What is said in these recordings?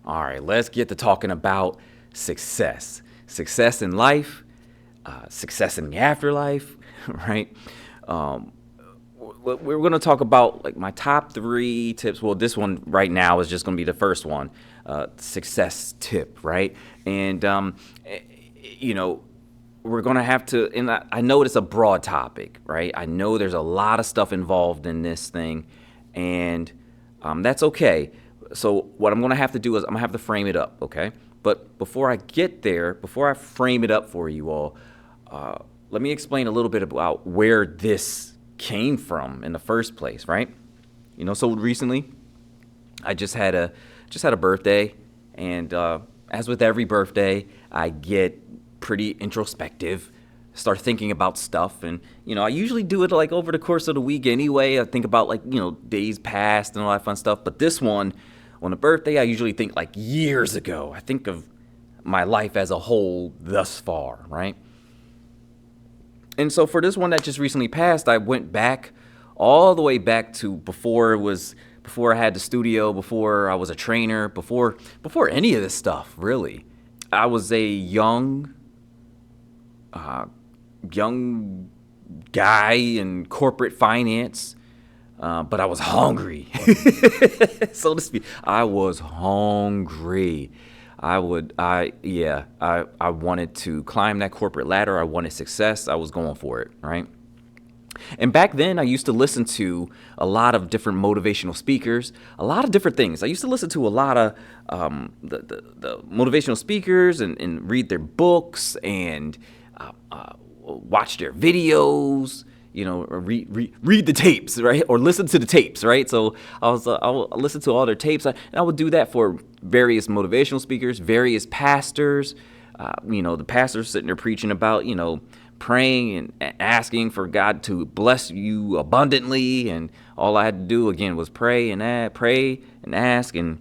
All right, let's get to talking about success. Success in life, success in the afterlife, right? Um, we're going to talk about like my top 3 tips. Well, this one right now is just going to be the first one, success tip, right? And you know, we're going to have to, and I know it's a broad topic, right? I know there's a lot of stuff involved in this thing, and that's okay. So what I'm going to have to do is I'm going to have to frame it up, okay? But before I get there, before I frame it up for you all, let me explain a little bit about where this came from in the first place, right? So recently I just had a birthday, and as with every birthday, I get pretty introspective, start thinking about stuff, and I usually do it like over the course of the week anyway. I think about like days past and all that fun stuff. But this one, on a birthday, I usually think like years ago. I think of my life as a whole thus far, right? And so for this one that just recently passed, I went back all the way back to before I had the studio, before I was a trainer, before any of this stuff, really. I was a young guy in corporate finance, but I was hungry, so to speak. I was hungry. I wanted to climb that corporate ladder. I wanted success. I was going for it, right? And back then, I used to listen to a lot of different motivational speakers, a lot of different things. I used to listen to a lot of the motivational speakers and read their books and watch their videos. Or read the tapes, right? Or listen to the tapes, right? So I would listen to all their tapes. And I would do that for various motivational speakers, various pastors. The pastors sitting there preaching about, praying and asking for God to bless you abundantly. And all I had to do, again, was pray and ask, and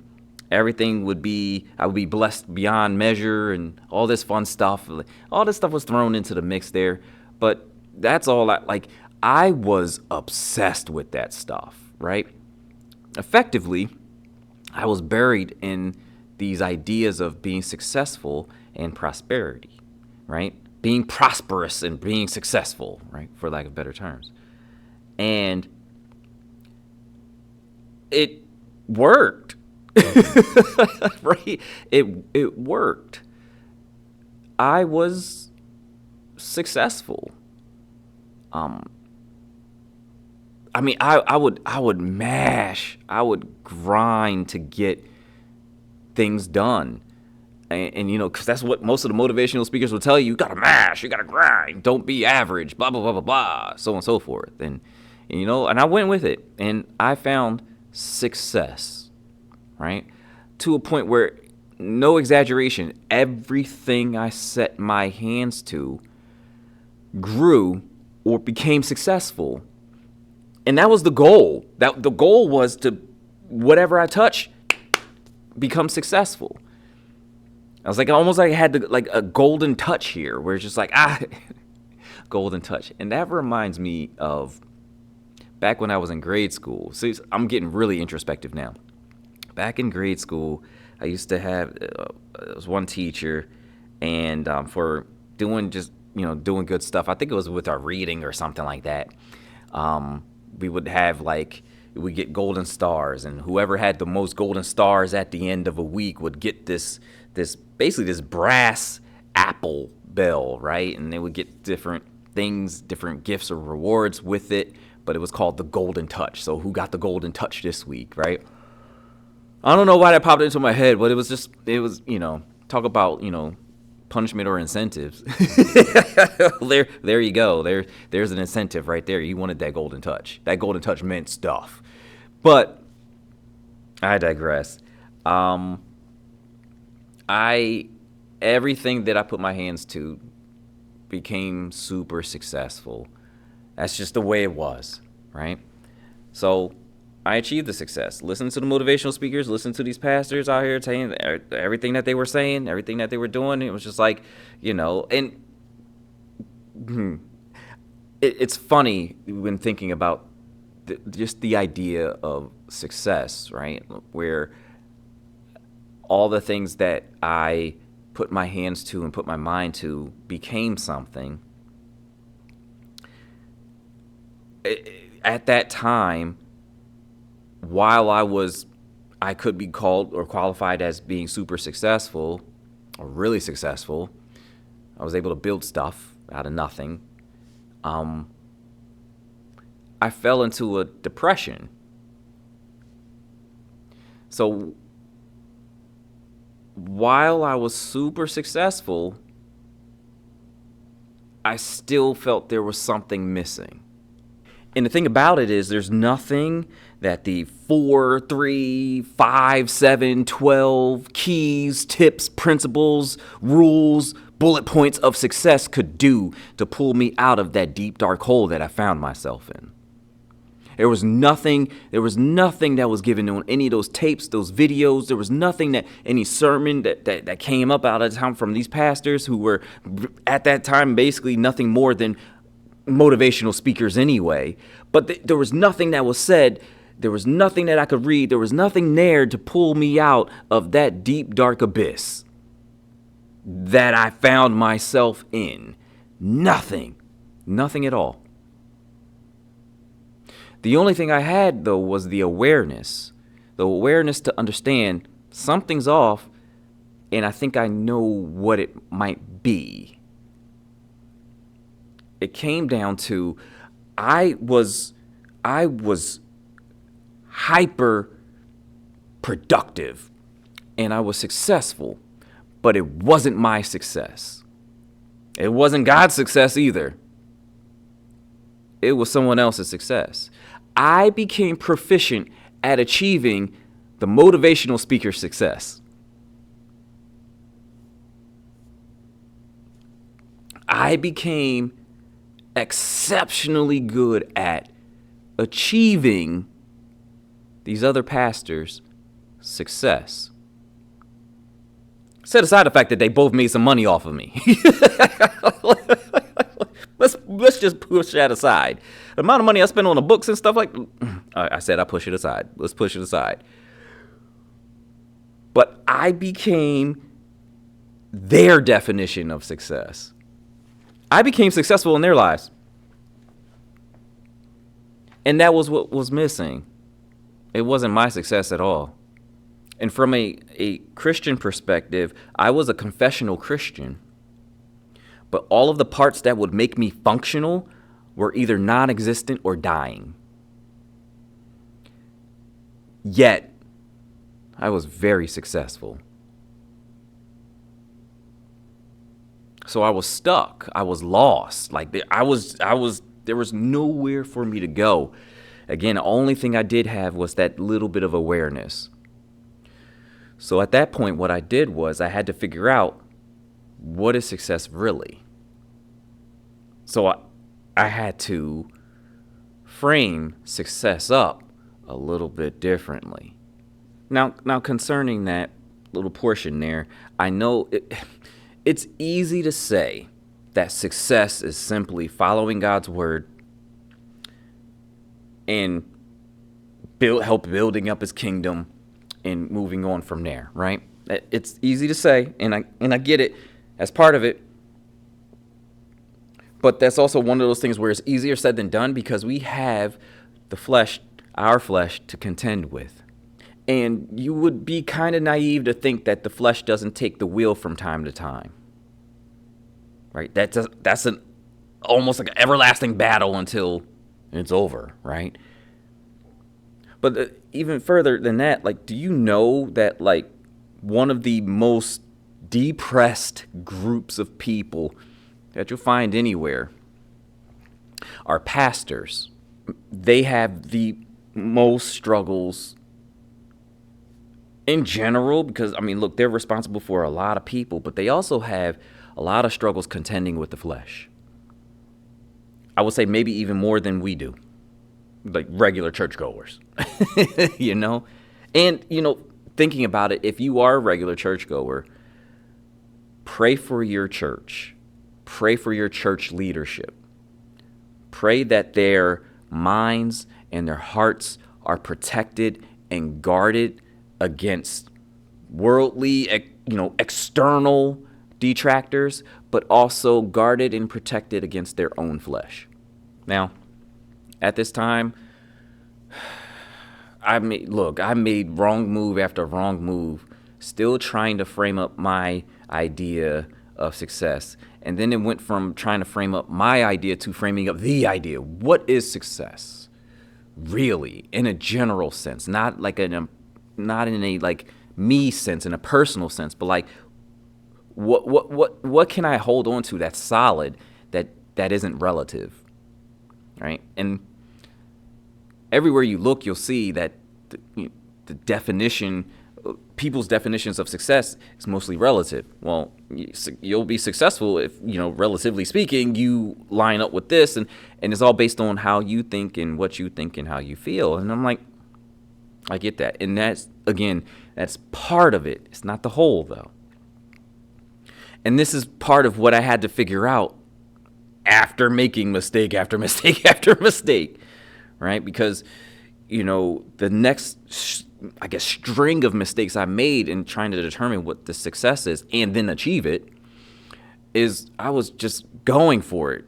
everything I would be blessed beyond measure, and all this fun stuff. All this stuff was thrown into the mix there. But that's all I was obsessed with that stuff, right? Effectively, I was buried in these ideas of being successful and prosperity, right? Being prosperous and being successful, right? For lack of better terms. And it worked, right? It worked. I was successful. I would grind to get things done. And because that's what most of the motivational speakers will tell you. You gotta mash, you gotta grind, don't be average, blah, blah, blah, blah, blah, so on and so forth. And I went with it, and I found success, right? To a point where, no exaggeration, everything I set my hands to grew or became successul. And that was the goal. The goal was to, whatever I touch, become successful. I was almost like I had a golden touch here, where it's just golden touch. And that reminds me of back when I was in grade school. So I'm getting really introspective now. Back in grade school, I used to have there was one teacher, and for doing doing good stuff. I think it was with our reading or something like that. We would have we get golden stars, and whoever had the most golden stars at the end of a week would get this basically this brass apple bell, right? And they would get different things, different gifts or rewards with it, but it was called the golden touch. So who got the golden touch this week, right? I don't know why that popped into my head, but it was talk about, punishment or incentives. There you go. There's an incentive right there. You wanted that golden touch. That golden touch meant stuff. But I digress. Everything that I put my hands to became super successful. That's just the way it was, right? So I achieved the success. Listen to the motivational speakers, listen to these pastors out here saying everything that they were saying, everything that they were doing. It was just and it's funny when thinking about just the idea of success, right? Where all the things that I put my hands to and put my mind to became something. At that time, while I could be called or qualified as being super successful or really successful, I was able to build stuff out of nothing. I fell into a depression. So while I was super successful, I still felt there was something missing. And the thing about it is there's nothing that the 4, 3, 5, 7, 12 keys, tips, principles, rules, bullet points of success could do to pull me out of that deep, dark hole that I found myself in. There was nothing that was given on any of those tapes, those videos. There was nothing that any sermon that came up out of time from these pastors who were at that time basically nothing more than motivational speakers anyway. But there was nothing that was said. There was nothing that I could read. There was nothing there to pull me out of that deep, dark abyss that I found myself in. Nothing at all. The only thing I had, though, was the awareness to understand something's off, and I think I know what it might be. It came down to I was hyper productive and I was successful, but it wasn't my success. It wasn't God's success either. It was someone else's success. I became proficient at achieving the motivational speaker's success. I became exceptionally good at achieving these other pastors' success. Set aside the fact that they both made some money off of me. Let's just push that aside. The amount of money I spent on the books and stuff I said I push it aside. Let's push it aside. But I became their definition of success. I became successful in their lives. And that was what was missing. It wasn't my success at all. And from a Christian perspective, I was a confessional Christian. But all of the parts that would make me functional were either non-existent or dying. Yet, I was very successful. So I was stuck. I was lost. There was nowhere for me to go. Again, the only thing I did have was that little bit of awareness. So at that point, what I did was I had to figure out, what is success really? So I had to frame success up a little bit differently. Now concerning that little portion there, I know it's easy to say that success is simply following God's word and help building up his kingdom and moving on from there, right? It's easy to say, and I get it as part of it. But that's also one of those things where it's easier said than done because we have our flesh, to contend with. And you would be kind of naive to think that the flesh doesn't take the wheel from time to time. Right? That's almost like an everlasting battle until it's over, right? But even further than that, do you know that one of the most depressed groups of people that you'll find anywhere are pastors? They have the most struggles in general because, look, they're responsible for a lot of people, but they also have a lot of struggles contending with the flesh. I would say maybe even more than we do, like regular churchgoers, And, thinking about it, if you are a regular churchgoer, pray for your church. Pray for your church leadership. Pray that their minds and their hearts are protected and guarded against worldly, external detractors, but also guarded and protected against their own flesh. Now, at this time, I made wrong move after wrong move, still trying to frame up my idea of success. And then it went from trying to frame up my idea to framing up the idea. What is success? Really, in a general sense, not in a like me sense, in a personal sense, but like what can I hold on to that's solid, that isn't relative, right? And everywhere you look, you'll see that the definition, people's definitions of success is mostly relative. Well, you'll be successful if, relatively speaking, you line up with this, and it's all based on how you think and what you think and how you feel. And I'm like, I get that. And that's part of it. It's not the whole, though. And this is part of what I had to figure out after making mistake after mistake after mistake, right? Because, the next, string of mistakes I made in trying to determine what the success is and then achieve it is I was just going for it.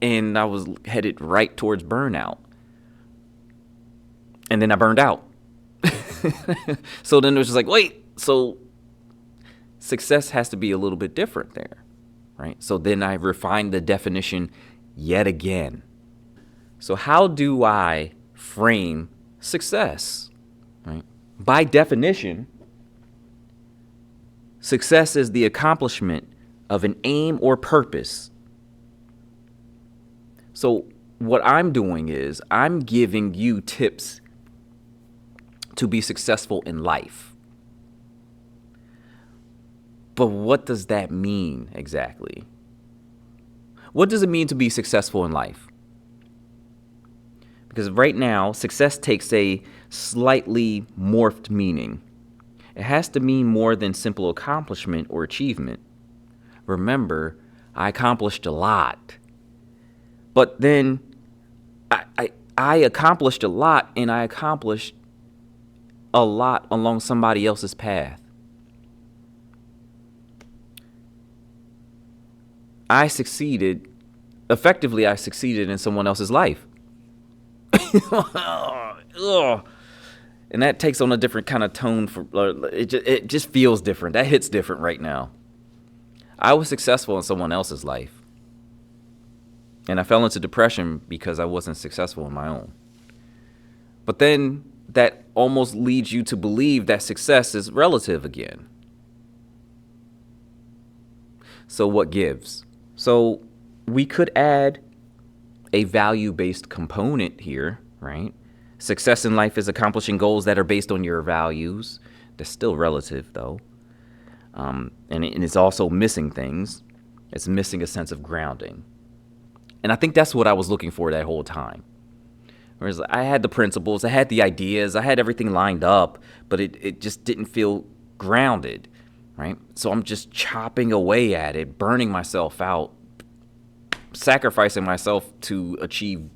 And I was headed right towards burnout. And then I burned out. So then it was just like, wait, so success has to be a little bit different there, right? So then I refined the definition yet again. So how do I frame success, right? By definition, success is the accomplishment of an aim or purpose. So what I'm doing is I'm giving you tips to be successful in life. But what does that mean exactly? What does it mean to be successful in life? Because right now, success takes a slightly morphed meaning. It has to mean more than simple accomplishment or achievement. Remember, I accomplished a lot. But then I accomplished a lot, and I accomplished a lot along somebody else's path. I succeeded in someone else's life. And that takes on a different kind of tone. It just feels different. That hits different right now. I was successful in someone else's life. And I fell into depression because I wasn't successful in my own. But then that almost leads you to believe that success is relative again. So what gives? So we could add a value-based component here, right? Success in life is accomplishing goals that are based on your values. That's still relative, though. And it's also missing things. It's missing a sense of grounding. And I think that's what I was looking for that whole time. Whereas I had the principles, I had the ideas, I had everything lined up, but it just didn't feel grounded, right? So I'm just chopping away at it, burning myself out, sacrificing myself to achieve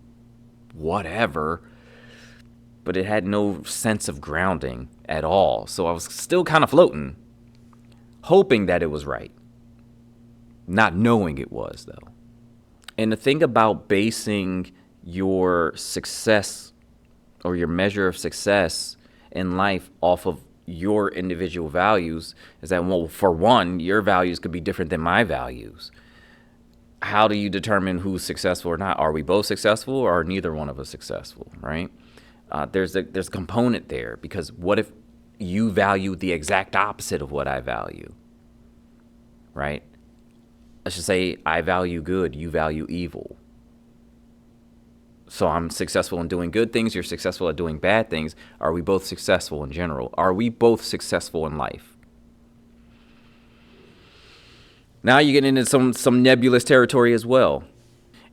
whatever, but it had no sense of grounding at all. So I was still kind of floating, hoping that it was right, not knowing it was, though. And the thing about basing your success or your measure of success in life off of your individual values is that, well, for one, your values could be different than my values. How do you determine who's successful or not? Are we both successful, or are neither one of us successful, right? There's a component there, because what if you value the exact opposite of what I value, right? Let's just say I value good, you value evil. So I'm successful in doing good things, you're successful at doing bad things. Are we both successful in general? Are we both successful in life? Now you get into some nebulous territory as well.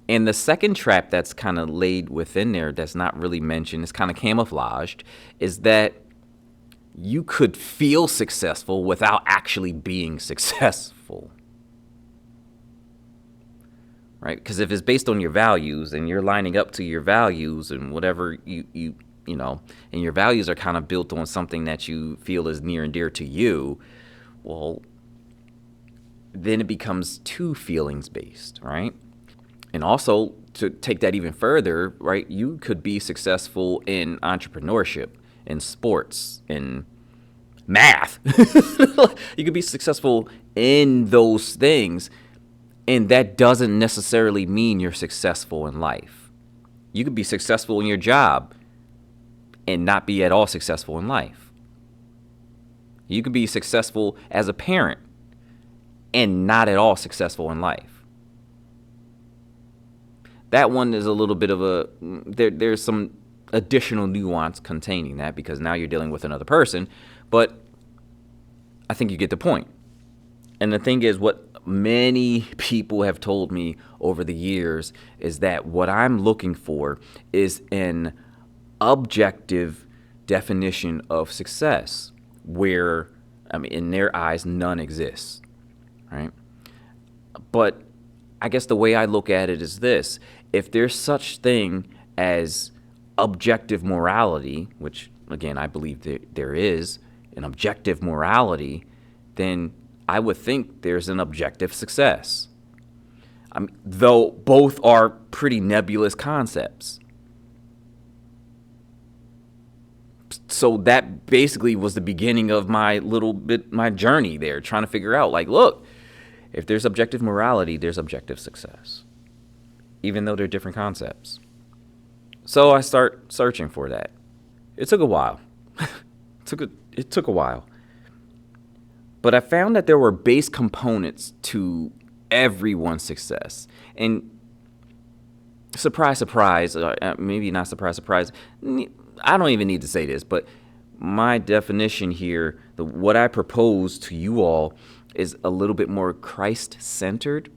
And the second trap that's kind of laid within there that's not really mentioned, it's kind of camouflaged, is that you could feel successful without actually being successful. Right? Because if it's based on your values and you're lining up to your values and whatever you and your values are kind of built on something that you feel is near and dear to you, well, then it becomes too feelings based, right? And also, to take that even further, right, you could be successful in entrepreneurship, in sports, in math. You could be successful in those things, and that doesn't necessarily mean you're successful in life. You could be successful in your job and not be at all successful in life. You could be successful as a parent and not at all successful in life. That one is a little bit of there's some additional nuance containing that, because now you're dealing with another person, but I think you get the point. And the thing is, what many people have told me over the years is that what I'm looking for is an objective definition of success, where, in their eyes, none exists, right? But I guess the way I look at it is this: if there's such thing as objective morality, which again I believe there is an objective morality, then I would think there's an objective success. Though both are pretty nebulous concepts. So that basically was the beginning of my journey there, trying to figure out, like, look, if there's objective morality, there's objective success, even though they're different concepts. So I start searching for that. It took a while. It took a while. But I found that there were base components to everyone's success. And surprise, surprise, maybe not surprise, surprise, I don't even need to say this, but my definition here, what I propose to you all, is a little bit more Christ-centered.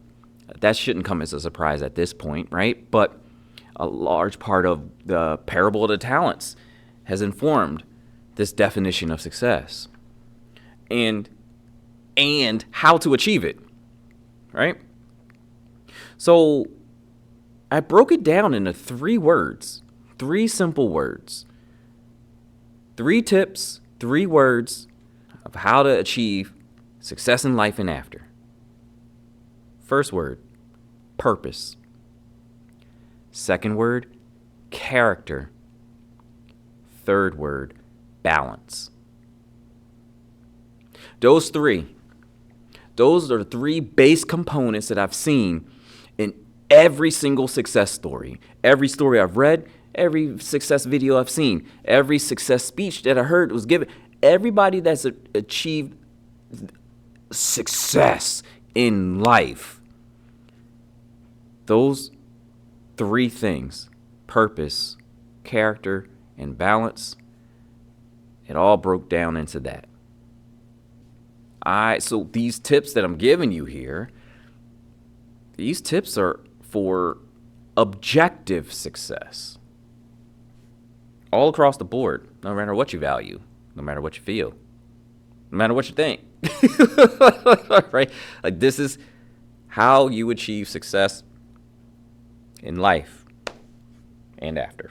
That shouldn't come as a surprise at this point, right? But a large part of the parable of the talents has informed this definition of success and how to achieve it, right? So I broke it down into 3 words, 3 simple words, 3 tips, 3 words of how to achieve success in life and after. First word, purpose. Second word, character. Third word, balance. Those are the 3 base components that I've seen in every single success story. Every story I've read, every success video I've seen, every success speech that I heard was given. Everybody that's achieved success in life, those 3 things, purpose, character, and balance, it all broke down into that. So these tips that I'm giving you here, these tips are for objective success. All across the board, no matter what you value, no matter what you feel, no matter what you think. Right? Like, this is how you achieve success in life and after.